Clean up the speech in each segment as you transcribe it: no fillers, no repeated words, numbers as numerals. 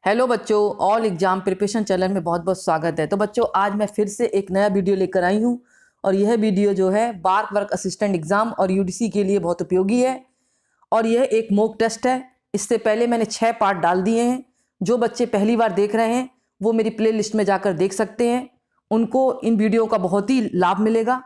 Hello बच्चों, all exam preparation channel में बहुत बहुत स्वागत है। तो बच्चों, आज मैं फिर से एक नया वीडियो लेकर आई हूँ और यह वीडियो जो है बार्क वर्क असिस्टेंट एग्जाम और यूडीसी के लिए बहुत उपयोगी है। और यह एक मॉक टेस्ट है। इससे पहले मैंने 6 पार्ट डाल दिए हैं। जो बच्चे पहली बार देख रहे हैं वो मेरी प्ले लिस्ट में जाकर देख सकते हैं। उनको इन वीडियो का बहुत ही लाभ मिलेगा।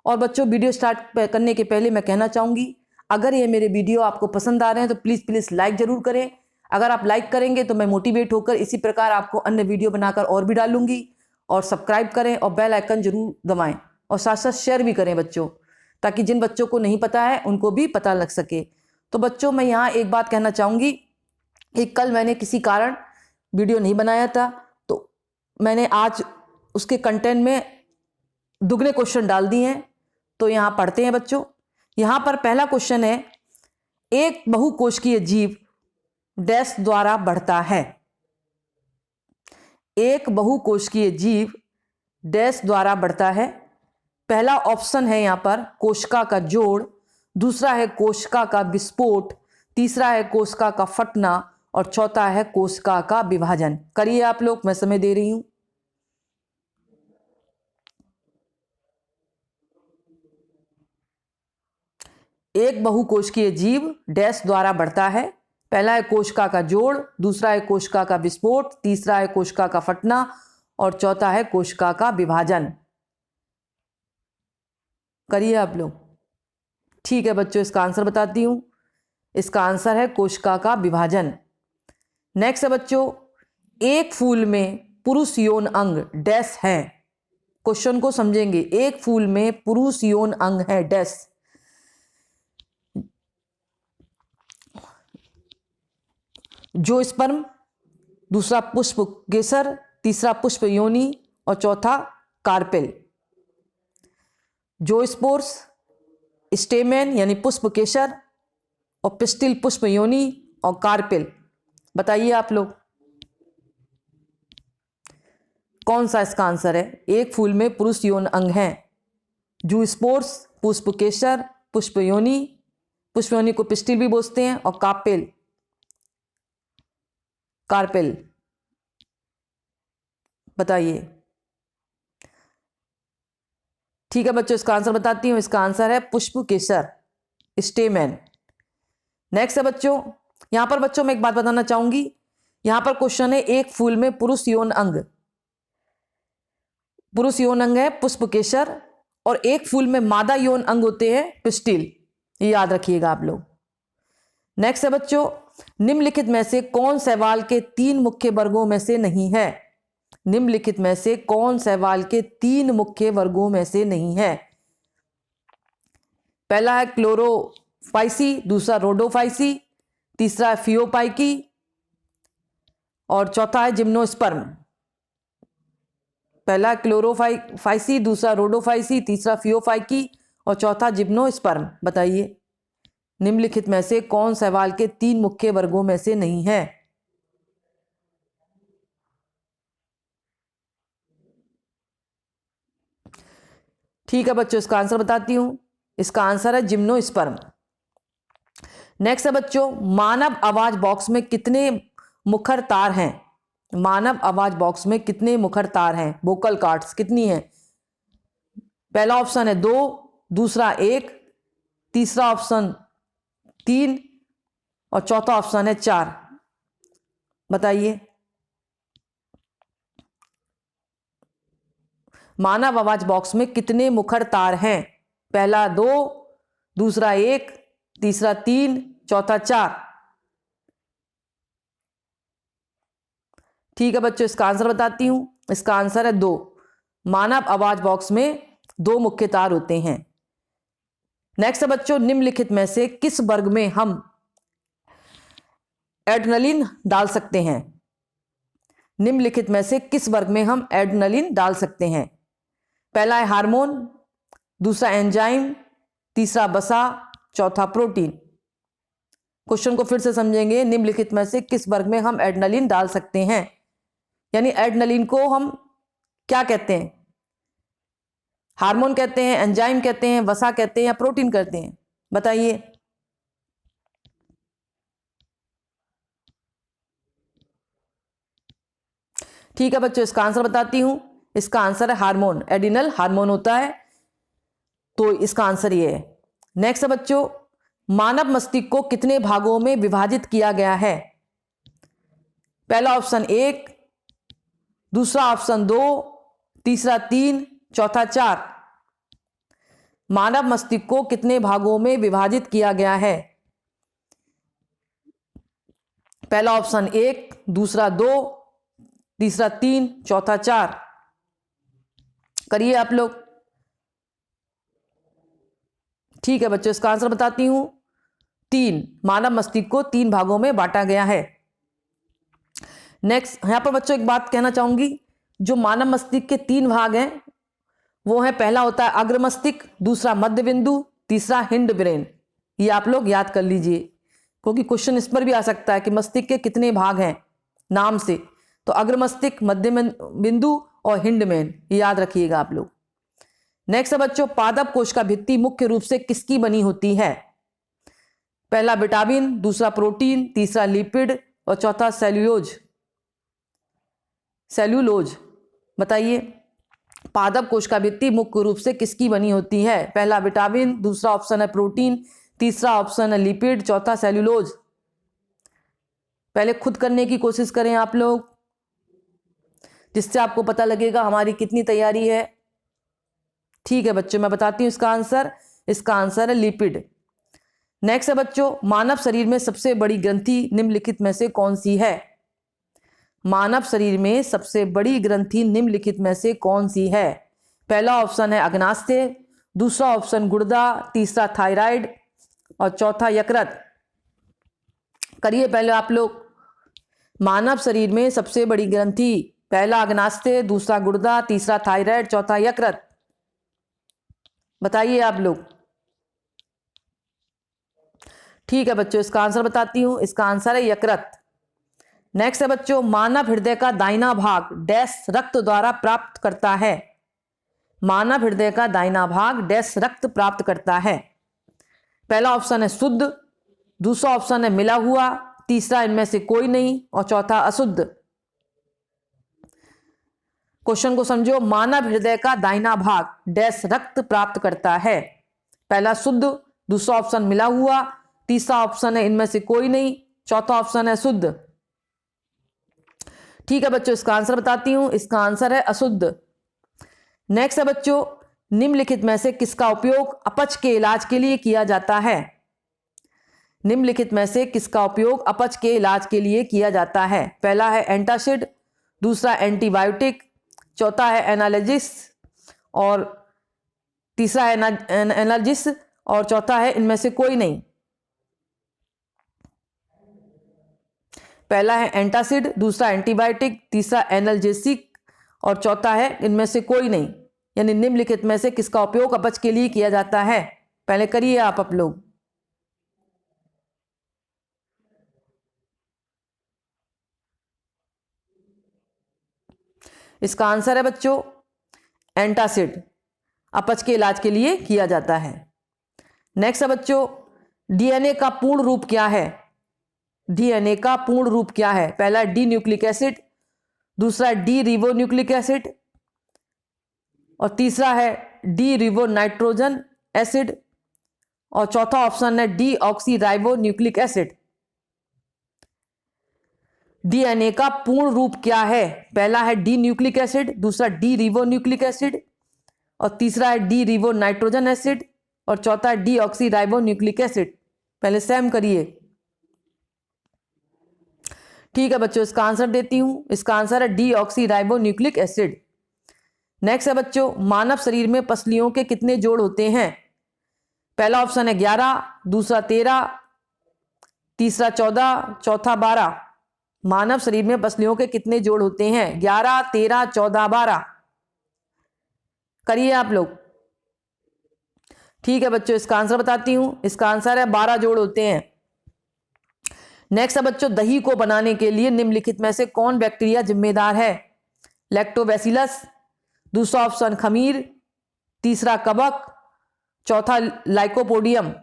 और बच्चों, वीडियो स्टार्ट करने के पहले मैं कहना चाहूँगी, अगर ये मेरे वीडियो आपको पसंद आ रहे हैं तो प्लीज़ लाइक ज़रूर करें। अगर आप लाइक करेंगे तो मैं मोटिवेट होकर इसी प्रकार आपको अन्य वीडियो बनाकर और भी डालूंगी। और सब्सक्राइब करें और बेल आइकन जरूर दबाएं और साथ साथ शेयर भी करें बच्चों, ताकि जिन बच्चों को नहीं पता है उनको भी पता लग सके। तो बच्चों, मैं यहाँ एक बात कहना चाहूँगी कि कल मैंने किसी कारण वीडियो नहीं बनाया था, तो मैंने आज उसके कंटेंट में दुगने क्वेश्चन डाल दिए हैं। तो यहाँ पढ़ते हैं बच्चों। यहाँ पर पहला क्वेश्चन है, एक बहुकोशिकीय जीव डैश द्वारा बढ़ता है। एक बहुकोशिकीय जीव डैश द्वारा बढ़ता है। पहला ऑप्शन है यहाँ पर कोशिका का जोड़, दूसरा है कोशिका का विस्फोट, तीसरा है कोशिका का फटना और चौथा है कोशिका का विभाजन। करिए आप लोग, मैं समय दे रही हूं। एक बहुकोशिकीय जीव डैश द्वारा बढ़ता है। पहला है कोशिका का जोड़, दूसरा है कोशिका का विस्फोट, तीसरा है कोशिका का फटना और चौथा है कोशिका का विभाजन। करिए आप लोग। ठीक है बच्चों, इसका आंसर बताती हूं। इसका आंसर है कोशिका का विभाजन। नेक्स्ट है बच्चों, एक फूल में पुरुष यौन अंग डैश है। क्वेश्चन को समझेंगे। एक फूल में पुरुष यौन अंग है डैश। जो स्पर्म, दूसरा पुष्प केसर, तीसरा पुष्प योनि और चौथा कार्पेल। जो स्पोर्स, स्टेमेन यानी पुष्प केसर और पिस्टिल पुष्प योनि और कार्पेल। बताइए आप लोग कौन सा इसका आंसर है। एक फूल में पुरुष यौन अंग है। जो स्पोर्स, पुष्प केसर, पुष्प योनि को पिस्टिल भी बोलते हैं और कार्पेल। बताइए। ठीक है बच्चों, इसका आंसर बताती हूं। इसका आंसर है पुष्प केसर, स्टेमेन। नेक्स्ट है बच्चों, यहां पर बच्चों मैं एक बात बताना चाहूंगी। यहां पर क्वेश्चन है, एक फूल में पुरुष यौन अंग है पुष्प केसर और एक फूल में मादा यौन अंग होते हैं पिस्टिल। ये याद रखिएगा आप लोग। नेक्स्ट है बच्चों, निम्नलिखित में से कौन शैवाल के 3 मुख्य वर्गों में से नहीं है। निम्नलिखित में से कौन शैवाल के 3 मुख्य वर्गों में से नहीं है। पहला है क्लोरोफाइसी, दूसरा रोडोफाइसी, तीसरा है फियोपाइकी और चौथा है जिम्नोस्पर्म। पहला क्लोरोफाइसी, दूसरा रोडोफाइसी, तीसरा फियोफाइकी और चौथा जिम्नोस्पर्म। बताइए निम्नलिखित में से कौन शैवाल के 3 मुख्य वर्गों में से नहीं है। ठीक है बच्चों, इसका आंसर बताती हूं। इसका आंसर है जिम्नोस्पर्म। नेक्स्ट है बच्चों, मानव आवाज बॉक्स में कितने मुखर तार हैं। मानव आवाज बॉक्स में कितने मुखर तार हैं, वोकल कॉर्ड्स कितनी हैं। पहला ऑप्शन है 2, दूसरा 1, तीसरा ऑप्शन 3 और चौथा ऑप्शन है 4। बताइए मानव आवाज बॉक्स में कितने मुखर तार हैं। पहला 2, दूसरा 1, तीसरा 3, चौथा 4। ठीक है बच्चों, इसका आंसर बताती हूं। इसका आंसर है 2। मानव आवाज बॉक्स में 2 मुख्य तार होते हैं। नेक्स्ट है बच्चों, निम्नलिखित में से किस वर्ग में हम एड्रेनलिन डाल सकते हैं। निम्नलिखित में से किस वर्ग में हम एड्रेनलिन डाल सकते हैं। पहला है हार्मोन, दूसरा एंजाइम, तीसरा वसा, चौथा प्रोटीन। क्वेश्चन को फिर से समझेंगे। निम्नलिखित में से किस वर्ग में हम एड्रेनलिन डाल सकते हैं। यानी एड्रेनलिन को हम क्या कहते हैं। हार्मोन कहते हैं, एंजाइम कहते हैं, वसा कहते हैं या प्रोटीन कहते हैं। बताइए। ठीक है बच्चों, इसका आंसर बताती हूं। इसका आंसर है हार्मोन, एडिनल हार्मोन होता है, तो इसका आंसर ये है। नेक्स्ट है बच्चों, मानव मस्तिष्क को कितने भागों में विभाजित किया गया है? पहला ऑप्शन 1, दूसरा ऑप्शन 2, तीसरा 3, चौथा 4। मानव मस्तिष्क को कितने भागों में विभाजित किया गया है? पहला ऑप्शन 1, दूसरा 2, तीसरा 3, चौथा 4। करिए आप लोग। ठीक है बच्चों, इसका आंसर बताती हूं। 3, मानव मस्तिष्क को 3 भागों में बांटा गया है। नेक्स्ट यहां पर बच्चों एक बात कहना चाहूंगी, जो मानव मस्तिष्क के 3 भाग हैं वो है, पहला होता है अग्र मस्तिष्क, दूसरा मध्य बिंदु, तीसरा हिंड ब्रेन। ये आप लोग याद कर लीजिए, क्योंकि क्वेश्चन इस पर भी आ सकता है कि मस्तिष्क के कितने भाग हैं नाम से। तो अग्र मस्तिष्क, मध्य बिंदु और हिंड ब्रेन, ये याद रखिएगा आप लोग। नेक्स्ट है बच्चों, पादप कोश का भित्ति मुख्य रूप से किसकी बनी होती है? पहला विटामिन, दूसरा प्रोटीन, तीसरा लिपिड और चौथा सेल्यूलोज। बताइए, पादप कोश का भित्ति मुख्य रूप से किसकी बनी होती है? पहला विटामिन, दूसरा ऑप्शन है प्रोटीन, तीसरा ऑप्शन है लिपिड, चौथा सेल्यूलोज। पहले खुद करने की कोशिश करें आप लोग, जिससे आपको पता लगेगा हमारी कितनी तैयारी है। ठीक है बच्चों, मैं बताती हूं इसका आंसर। इसका आंसर है लिपिड। नेक्स्ट है बच्चों, मानव शरीर में सबसे बड़ी ग्रंथि निम्नलिखित में से कौन सी है? मानव शरीर में सबसे बड़ी ग्रंथि निम्नलिखित में से कौन सी है? पहला ऑप्शन है अग्नाशय, दूसरा ऑप्शन गुर्दा, तीसरा थायराइड और चौथा यकृत। करिए पहले आप लोग। मानव शरीर में सबसे बड़ी ग्रंथि, पहला अग्नाशय, दूसरा गुर्दा, तीसरा थायराइड, चौथा यकृत। बताइए आप लोग। ठीक है बच्चों, इसका आंसर बताती हूं। इसका आंसर है यकृत। नेक्स्ट है बच्चों, मानव हृदय का दाहिना भाग डैश रक्त द्वारा प्राप्त करता है? मानव हृदय का दाहिना भाग डैश रक्त प्राप्त करता है? पहला ऑप्शन है शुद्ध, दूसरा ऑप्शन है मिला हुआ, तीसरा इनमें से कोई नहीं और चौथा अशुद्ध। क्वेश्चन को समझो, मानव हृदय का दाहिना भाग डैश रक्त प्राप्त करता है? पहला शुद्ध, दूसरा ऑप्शन मिला हुआ, तीसरा ऑप्शन है इनमें से कोई नहीं, चौथा ऑप्शन है शुद्ध। ठीक है बच्चों, इसका आंसर बताती हूं। इसका आंसर है अशुद्ध। नेक्स्ट है बच्चों, निम्नलिखित में से किसका उपयोग अपच के इलाज के लिए किया जाता है? निम्नलिखित में से किसका उपयोग अपच के इलाज के लिए किया जाता है? पहला है एंटासिड, दूसरा एंटीबायोटिक, चौथा है एनालिजिस और तीसरा है एनालिजिस और चौथा है इनमें से कोई नहीं। पहला है एंटासिड, दूसरा एंटीबायोटिक, तीसरा एनाल्जेसिक और चौथा है इनमें से कोई नहीं। यानी निम्नलिखित में से किसका उपयोग अपच के लिए किया जाता है? पहले करिए आप लोग। इसका आंसर है बच्चों एंटासिड, अपच के इलाज के लिए किया जाता है। नेक्स्ट है बच्चों, डीएनए का पूर्ण रूप क्या है? डीएनए का पूर्ण रूप क्या है? पहला डी न्यूक्लिक एसिड, दूसरा डी रिबो न्यूक्लिक एसिड और तीसरा है डी रिबो नाइट्रोजन एसिड और चौथा ऑप्शन है D oxy ribo nucleic acid. DNA का पूर्ण रूप क्या है? पहला है डी न्यूक्लिक एसिड, दूसरा डी रिबो न्यूक्लिक एसिड और तीसरा है डी रिबो नाइट्रोजन एसिड और चौथा है D oxy ribo nucleic acid. पहले सेम करिए। ठीक है बच्चों, इसका आंसर देती हूं। इसका आंसर है D oxy ribo nucleic acid. Next है बच्चों, मानव शरीर में पसलियों के कितने जोड़ होते हैं? पहला ऑप्शन है 11, दूसरा 13, तीसरा 14, चौथा 12। मानव शरीर में पसलियों के कितने जोड़ होते हैं? 11, 13, 14, 12। करिए आप लोग। ठीक है बच्चों, इसका आंसर बताती हूं। इसका आंसर है 12 जोड़ होते हैं। नेक्स्ट है बच्चों, दही को बनाने के लिए निम्नलिखित में से कौन बैक्टीरिया जिम्मेदार है? लैक्टोबैसिलस, दूसरा ऑप्शन खमीर, तीसरा कवक, चौथा लाइकोपोडियम।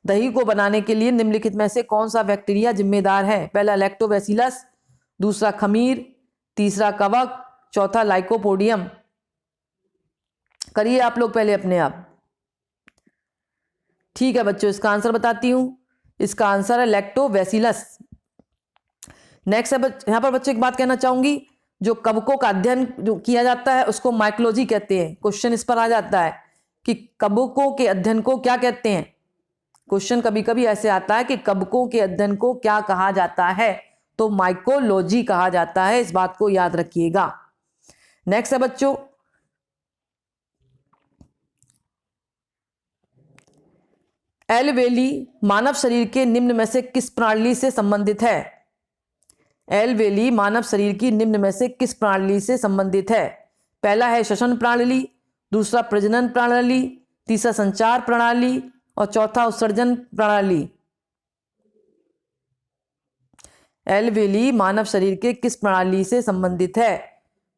दही को बनाने के लिए निम्नलिखित में से कौन सा बैक्टीरिया जिम्मेदार है? पहला लैक्टोबैसिलस, दूसरा खमीर, तीसरा कवक, चौथा लाइकोपोडियम। करिए आप लोग पहले अपने आप। ठीक है बच्चों, इसका आंसर बताती हूं। इसका आंसर है लैक्टोबैसिलस। नेक्स्ट है यहां पर बच्चों एक बात कहना चाहूंगी, जो कवकों का अध्ययन जो किया जाता है उसको माइकोलॉजी कहते हैं। क्वेश्चन इस पर आ जाता है कि कवकों के अध्ययन को क्या कहते हैं। क्वेश्चन कभी कभी ऐसे आता है कि कवकों के अध्ययन को क्या कहा जाता है, तो माइकोलॉजी कहा जाता है। इस बात को याद रखिएगा। नेक्स्ट है बच्चों, एलवेली मानव शरीर के निम्न में से किस प्रणाली से संबंधित है। एलवेली मानव शरीर की निम्न में से किस प्रणाली से संबंधित है। पहला है श्वसन प्रणाली, दूसरा प्रजनन प्रणाली, तीसरा संचार प्रणाली और चौथा उत्सर्जन प्रणाली। एलवेली मानव शरीर के किस प्रणाली से संबंधित है।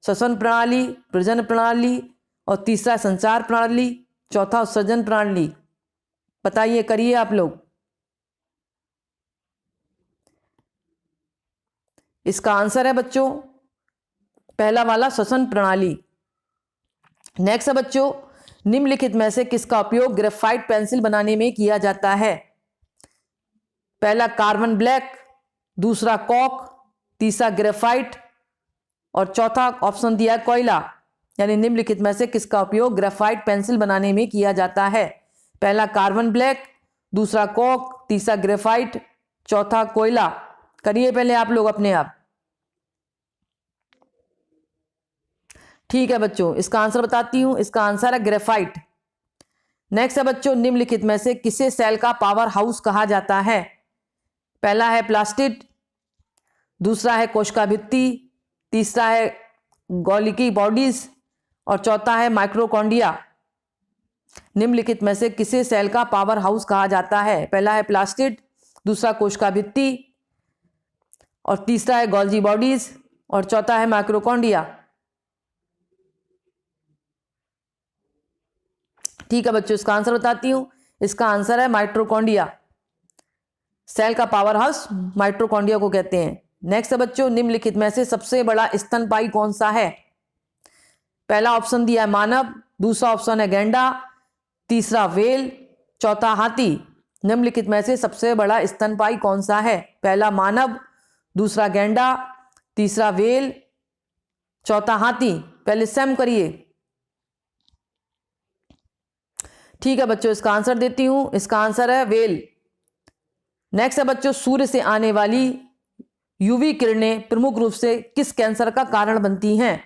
श्वसन प्रणाली, प्रजनन प्रणाली और तीसरा संचार प्रणाली, चौथा उत्सर्जन प्रणाली। बताइए, करिए आप लोग। इसका आंसर है बच्चों पहला वाला, श्वसन प्रणाली। नेक्स्ट है बच्चों, निम्नलिखित में से किसका उपयोग ग्रेफाइट पेंसिल बनाने में किया जाता है। पहला कार्बन ब्लैक, दूसरा कॉक, तीसरा ग्रेफाइट और चौथा ऑप्शन दिया है कोयला। यानी निम्नलिखित में से किसका उपयोग ग्रेफाइट पेंसिल बनाने में किया जाता है। पहला कार्बन ब्लैक, दूसरा कॉक, तीसरा ग्रेफाइट, चौथा कोयला। करिए पहले आप लोग अपने आप। ठीक है बच्चों, इसका आंसर बताती हूं। इसका आंसर है ग्रेफाइट। नेक्स्ट है बच्चों, निम्नलिखित में से किसे सेल का पावर हाउस कहा जाता है। पहला है प्लास्टिड, दूसरा है कोशिका भित्ति, तीसरा है गोल्गी बॉडीज और चौथा है माइक्रोकॉन्ड्रिया। निम्नलिखित में से किसे सेल का पावर हाउस कहा जाता है। पहला है प्लास्टिड, दूसरा कोशिका भित्ति और तीसरा है गोल्गी बॉडीज और चौथा है माइक्रोकॉन्ड्रिया। ठीक है बच्चों, इसका आंसर बताती हूं। इसका आंसर है माइटोकॉन्ड्रिया। सेल का पावर हाउस माइटोकॉन्ड्रिया को कहते हैं। नेक्स्ट है बच्चों, निम्नलिखित में से सबसे बड़ा स्तनपायी कौन सा है। पहला ऑप्शन दिया है मानव, दूसरा ऑप्शन है गैंडा, तीसरा व्हेल, चौथा हाथी। निम्नलिखित में से सबसे बड़ा स्तनपायी कौन सा है। पहला मानव, दूसरा गैंडा, तीसरा व्हेल, चौथा हाथी। पहले सम करिए। ठीक है बच्चों, इसका आंसर देती हूं। इसका आंसर है व्हेल। नेक्स्ट है बच्चों, सूर्य से आने वाली यूवी किरणें प्रमुख रूप से किस कैंसर का कारण बनती हैं।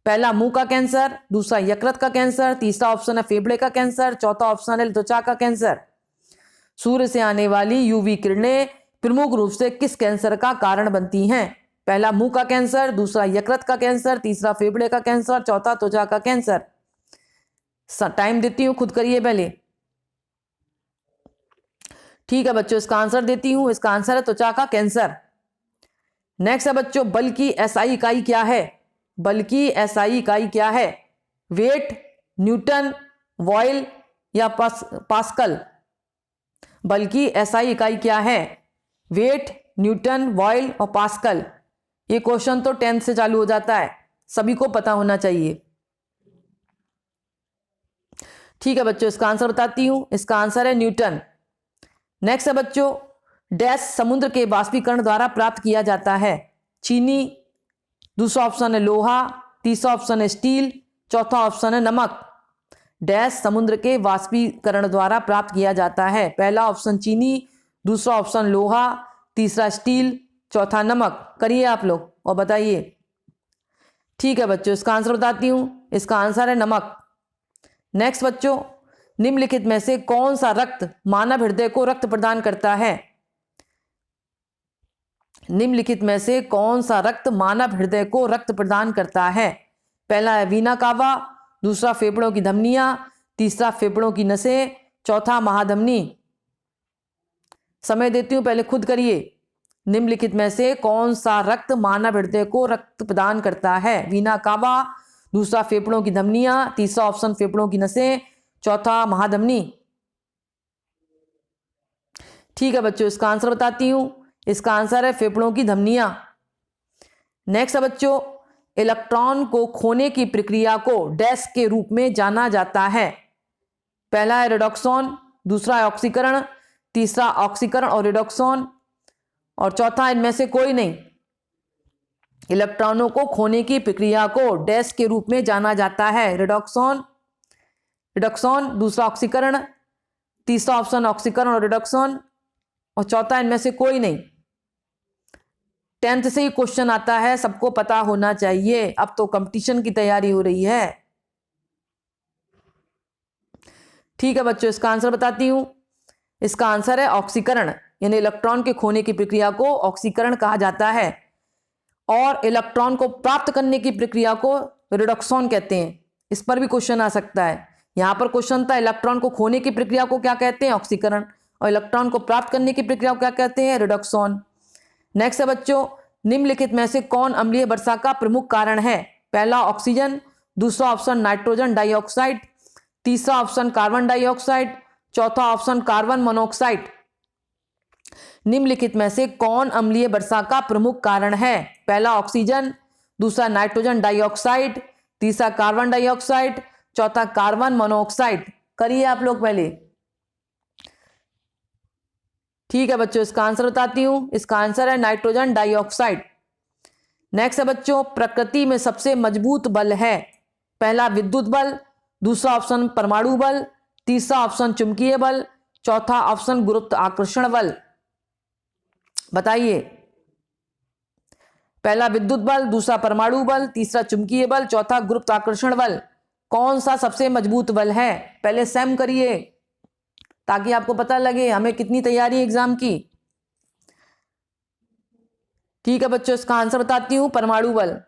पहला मुंह का कैंसर, दूसरा यकृत का कैंसर, तीसरा ऑप्शन है फेफड़े का कैंसर, चौथा ऑप्शन है त्वचा का कैंसर। सूर्य से आने वाली यूवी किरणें प्रमुख रूप से किस कैंसर का कारण बनती हैं। पहला मुंह का कैंसर, दूसरा यकृत का कैंसर, तीसरा फेफड़े का कैंसर, चौथा त्वचा का कैंसर। टाइम देती हूं, खुद करिए पहले। ठीक है बच्चों, इसका आंसर देती हूं। इसका आंसर है त्वचा का कैंसर। नेक्स्ट है बच्चों, बल की एसआई इकाई क्या है। बल की एसआई इकाई क्या है। वेट, न्यूटन, वॉयल या पास्कल। बल की एसआई इकाई क्या है। वेट, न्यूटन, वॉयल और पास्कल। ये क्वेश्चन तो 10th से चालू हो जाता है, सभी को पता होना चाहिए। ठीक है बच्चों, इसका आंसर बताती हूं। इसका आंसर है न्यूटन। नेक्स्ट है बच्चों, डैश समुद्र के वाष्पीकरण द्वारा प्राप्त किया जाता है। चीनी, दूसरा ऑप्शन है लोहा, तीसरा ऑप्शन है स्टील, चौथा ऑप्शन है नमक। डैश समुद्र के वाष्पीकरण द्वारा प्राप्त किया जाता है। पहला ऑप्शन चीनी, दूसरा ऑप्शन लोहा, तीसरा स्टील, चौथा नमक। करिए आप लोग और बताइए। ठीक है बच्चों, इसका आंसर बताती हूं। इसका आंसर है नमक। नेक्स्ट बच्चों, निम्नलिखित में से कौन सा रक्त मानव हृदय को रक्त प्रदान करता है। निम्नलिखित में से कौन सा रक्त मानव हृदय को रक्त प्रदान करता है। पहला है वीना कावा, दूसरा फेफड़ों की धमनियां, तीसरा फेफड़ों की नसें, चौथा महाधमनी। समय देती हूं, पहले खुद करिए। निम्नलिखित में से कौन सा रक्त मानव हृदय को रक्त प्रदान करता है। वीना कावा, दूसरा फेफड़ों की धमनियां, तीसरा ऑप्शन फेफड़ों की नसें, चौथा महाधमनी। ठीक है बच्चों, इसका आंसर बताती हूं। इसका आंसर है फेफड़ों की धमनियां। नेक्स्ट है बच्चों, इलेक्ट्रॉन को खोने की प्रक्रिया को डैश के रूप में जाना जाता है। पहला है रिडॉक्सॉन, दूसरा है ऑक्सीकरण, तीसरा ऑक्सीकरण और रिडॉक्सॉन, और चौथा इनमें से कोई नहीं। इलेक्ट्रॉनों को खोने की प्रक्रिया को डैश के रूप में जाना जाता है। रिडॉक्सॉन, दूसरा ऑक्सीकरण, तीसरा ऑप्शन ऑक्सीकरण और रिडॉक्सॉन, और चौथा इनमें से कोई नहीं। 10th से ही क्वेश्चन आता है, सबको पता होना चाहिए। अब तो कंपटीशन की तैयारी हो रही है। ठीक है बच्चों, इसका आंसर बताती हूं। इसका आंसर है ऑक्सीकरण, यानी इलेक्ट्रॉन के खोने की प्रक्रिया को ऑक्सीकरण कहा जाता है, और इलेक्ट्रॉन को प्राप्त करने की प्रक्रिया को रिडॉक्सॉन कहते हैं। इस पर भी क्वेश्चन आ सकता है। यहां पर क्वेश्चन था इलेक्ट्रॉन को खोने की प्रक्रिया को क्या कहते हैं, ऑक्सीकरण, और इलेक्ट्रॉन को प्राप्त करने की प्रक्रिया को क्या कहते हैं, रिडॉक्सॉन। नेक्स्ट है बच्चों, निम्नलिखित में से कौन अम्लीय वर्षा का प्रमुख कारण है। पहला ऑक्सीजन, दूसरा ऑप्शन नाइट्रोजन डाइऑक्साइड, तीसरा ऑप्शन कार्बन डाइऑक्साइड, चौथा ऑप्शन कार्बन मोनोऑक्साइड। निम्नलिखित में से कौन अम्लीय वर्षा का प्रमुख कारण है। पहला ऑक्सीजन, दूसरा नाइट्रोजन डाइऑक्साइड, तीसरा कार्बन डाइऑक्साइड, चौथा कार्बन मोनोऑक्साइड। करिए आप लोग पहले। ठीक है बच्चों, इसका आंसर बताती हूं। इसका आंसर है नाइट्रोजन डाइऑक्साइड। नेक्स्ट है बच्चों, प्रकृति में सबसे मजबूत बल है। पहला विद्युत बल, दूसरा ऑप्शन परमाणु बल, तीसरा ऑप्शन चुंबकीय बल, चौथा ऑप्शन गुरुत्वाकर्षण बल। बताइए। पहला विद्युत बल, दूसरा परमाणु बल, तीसरा चुंबकीय बल, चौथा गुरुत्वाकर्षण बल। कौन सा सबसे मजबूत बल है, पहले सैम करिए ताकि आपको पता लगे हमें कितनी तैयारी एग्जाम की। ठीक है बच्चों, इसका आंसर बताती हूं, परमाणु बल।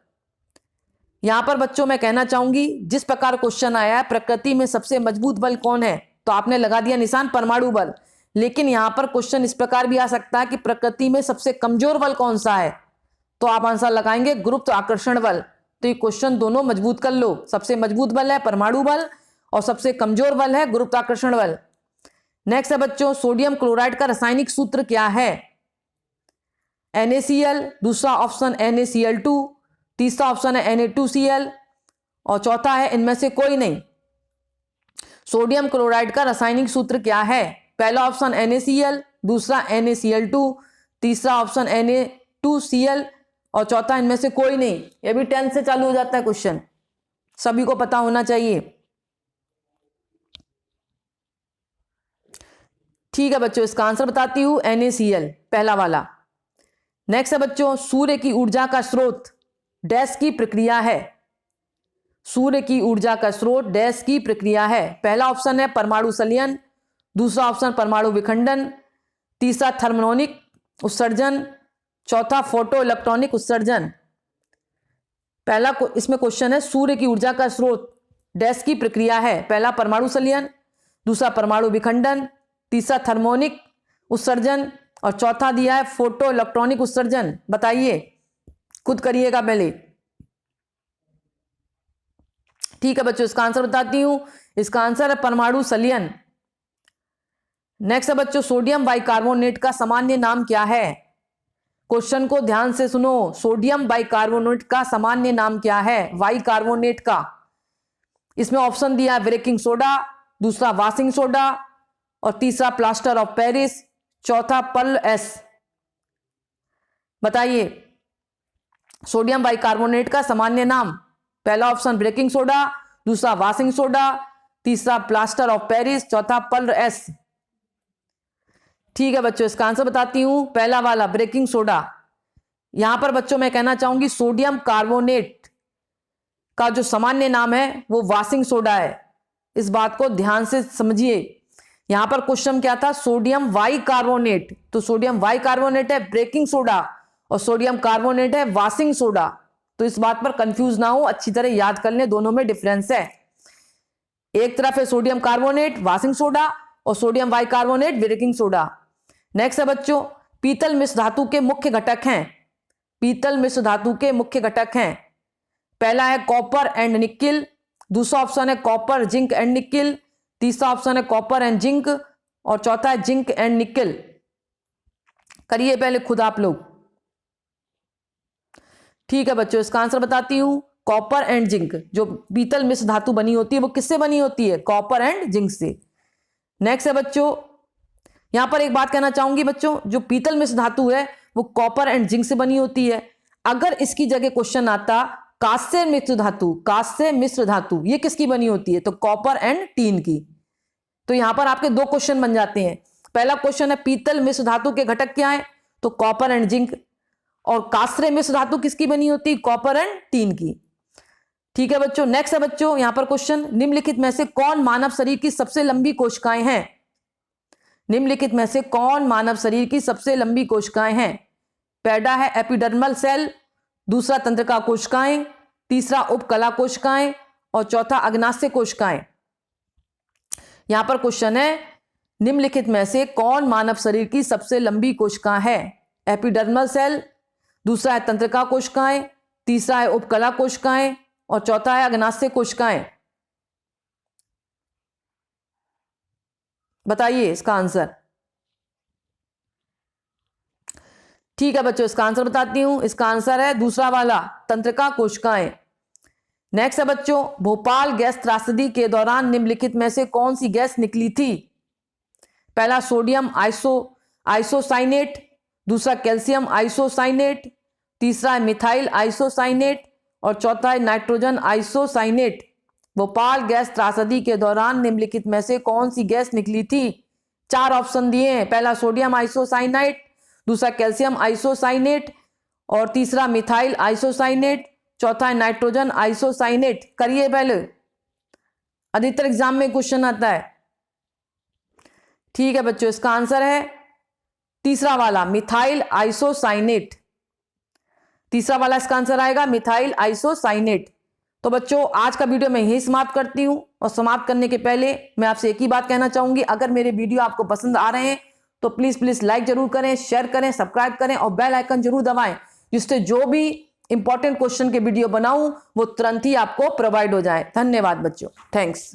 यहां पर बच्चों मैं कहना चाहूंगी, जिस प्रकार क्वेश्चन आया है प्रकृति में सबसे मजबूत बल कौन है, तो आपने लगा दिया निशान परमाणु बल। लेकिन यहां पर क्वेश्चन इस प्रकार भी आ सकता है कि प्रकृति में सबसे कमजोर बल कौन सा है, तो आप आंसर लगाएंगे गुरुत्वाकर्षण बल। तो ये क्वेश्चन दोनों मजबूत कर लो, सबसे मजबूत बल है परमाणु बल और सबसे कमजोर बल है गुरुत्वाकर्षण बल। नेक्स्ट है बच्चों, सोडियम क्लोराइड का रासायनिक सूत्र क्या है। NaCl, दूसरा ऑप्शन NaCl2, तीसरा ऑप्शन है Na2Cl, और चौथा है इनमें से कोई नहीं। सोडियम क्लोराइड का रासायनिक सूत्र क्या है। पहला ऑप्शन NaCl, दूसरा NaCl2, तीसरा ऑप्शन Na2Cl, और चौथा इनमें से कोई नहीं। यह भी 10 से चालू हो जाता है क्वेश्चन, सभी को पता होना चाहिए। ठीक है बच्चों, इसका आंसर बताती हूं, NaCl, पहला वाला। नेक्स्ट है बच्चों, सूर्य की ऊर्जा का स्रोत डैश की प्रक्रिया है। सूर्य की ऊर्जा का स्रोत डैश की प्रक्रिया है। पहला ऑप्शन है परमाणु संलयन, दूसरा ऑप्शन परमाणु विखंडन, तीसरा थर्मोनिक उत्सर्जन, चौथा फोटो इलेक्ट्रॉनिक उत्सर्जन। पहला इसमें क्वेश्चन है सूर्य की ऊर्जा का स्रोत डैश की प्रक्रिया है। पहला परमाणु संलयन, दूसरा परमाणु विखंडन, तीसरा थर्मोनिक उत्सर्जन, और चौथा दिया है फोटो इलेक्ट्रॉनिक उत्सर्जन। बताइए, खुद करिएगा पहले। ठीक है बच्चों, इसका आंसर बताती हूं। इसका आंसर है परमाणु संलयन। नेक्स्ट है बच्चों, सोडियम बाइकार्बोनेट का सामान्य नाम क्या है। क्वेश्चन को ध्यान से सुनो, सोडियम बाइकार्बोनेट का सामान्य नाम क्या है, बाइकार्बोनेट का। इसमें ऑप्शन दिया है ब्रेकिंग सोडा, दूसरा वाशिंग सोडा, और तीसरा प्लास्टर ऑफ पेरिस, चौथा पर्ल एस। बताइए, सोडियम बाइकार्बोनेट का सामान्य नाम। पहला ऑप्शन ब्रेकिंग सोडा, दूसरा वाशिंग सोडा, तीसरा प्लास्टर ऑफ पेरिस, चौथा पर्ल एस। ठीक है बच्चों, इसका आंसर बताती हूं, पहला वाला ब्रेकिंग सोडा। यहां पर बच्चों मैं कहना चाहूंगी सोडियम कार्बोनेट का जो सामान्य नाम है वो वाशिंग सोडा है। इस बात को ध्यान से समझिए। यहां पर क्वेश्चन क्या था, सोडियम बाइकार्बोनेट, तो सोडियम बाइकार्बोनेट है ब्रेकिंग सोडा और सोडियम कार्बोनेट है वाशिंग सोडा। तो इस बात पर कंफ्यूज ना हो, अच्छी तरह याद कर लें, दोनों में डिफरेंस है। एक तरफ है सोडियम कार्बोनेट वाशिंग सोडा और sodium bicarbonate baking soda. Next है बच्चों, पीतल मिश्र धातु के मुख्य घटक हैं। पीतल मिश्र धातु के मुख्य घटक हैं। पहला है कॉपर एंड निकिल, दूसरा ऑप्शन है कॉपर जिंक एंड निकिल, तीसरा ऑप्शन है कॉपर एंड जिंक, और चौथा है जिंक एंड निकिल। करिए पहले खुद आप लोग। ठीक है बच्चों, इसका आंसर बताती हूं, कॉपर एंड जिंक। जो पीतल मिश्र धातु बनी होती है वो किससे बनी होती है? कॉपर एंड जिंक से। नेक्स्ट है बच्चों, यहां पर एक बात कहना चाहूंगी बच्चों, जो पीतल मिश्र धातु है वो कॉपर एंड जिंक से बनी होती है। अगर इसकी जगह क्वेश्चन आता कांस्य मिश्र धातु, कांस्य मिश्र धातु ये किसकी बनी होती है? तो कॉपर एंड टीन की। तो यहां पर आपके दो क्वेश्चन बन जाते हैं। पहला क्वेश्चन है पीतल मिश्र धातु के घटक क्या है? तो कॉपर एंड जिंक। और कांस्य मिश्र धातु किसकी बनी होती है? कॉपर एंड टीन की। ठीक है बच्चों, नेक्स्ट है बच्चों यहां पर क्वेश्चन, निम्नलिखित में से कौन मानव शरीर की सबसे लंबी कोशिकाएं हैं? निम्नलिखित में से कौन मानव शरीर की सबसे लंबी कोशिकाएं हैं? पहला है एपिडर्मल सेल, दूसरा तंत्रिका कोशिकाएं, तीसरा उपकला कोशिकाएं और चौथा अग्नाशय कोशिकाएं। यहां पर क्वेश्चन है निम्नलिखित में से कौन मानव शरीर की सबसे लंबी कोशिका है? एपिडर्मल सेल, दूसरा है तंत्रिका कोशिकाएं, तीसरा है उपकला कोशिकाएं और चौथा है अग्नाशय कोशिकाएं। बताइए इसका आंसर। ठीक है बच्चों, इसका आंसर बताती हूं, इसका आंसर है दूसरा वाला, तंत्रिका कोशिकाएं। नेक्स्ट है बच्चों, भोपाल गैस त्रासदी के दौरान निम्नलिखित में से कौन सी गैस निकली थी? पहला सोडियम आइसोसाइनेट, दूसरा कैल्शियम आइसोसाइनेट, तीसरा है मिथाइल आइसोसाइनेट और चौथा है नाइट्रोजन आइसोसाइनेट। भोपाल गैस त्रासदी के दौरान निम्नलिखित में से कौन सी गैस निकली थी? चार ऑप्शन दिए हैं, पहला सोडियम आइसोसाइनाइट, दूसरा कैल्शियम आइसोसाइनेट और तीसरा मिथाइल आइसोसाइनेट, चौथा है नाइट्रोजन आइसोसाइनेट। करिए पहले, अधिकतर एग्जाम में क्वेश्चन आता है। ठीक है बच्चों, इसका आंसर है तीसरा वाला, मिथाइल आइसोसाइनेट। तीसरा वाला इसका आंसर आएगा, मिथाइल आइसोसाइनेट। तो बच्चों आज का वीडियो मैं यही समाप्त करती हूं और समाप्त करने के पहले मैं आपसे एक ही बात कहना चाहूंगी, अगर मेरे वीडियो आपको पसंद आ रहे हैं तो प्लीज लाइक जरूर करें, शेयर करें, सब्सक्राइब करें और बेल आइकन जरूर दबाएं, जिससे जो भी इंपॉर्टेंट क्वेश्चन के वीडियो बनाऊं वो तुरंत ही आपको प्रोवाइड हो जाए। धन्यवाद बच्चों, थैंक्स।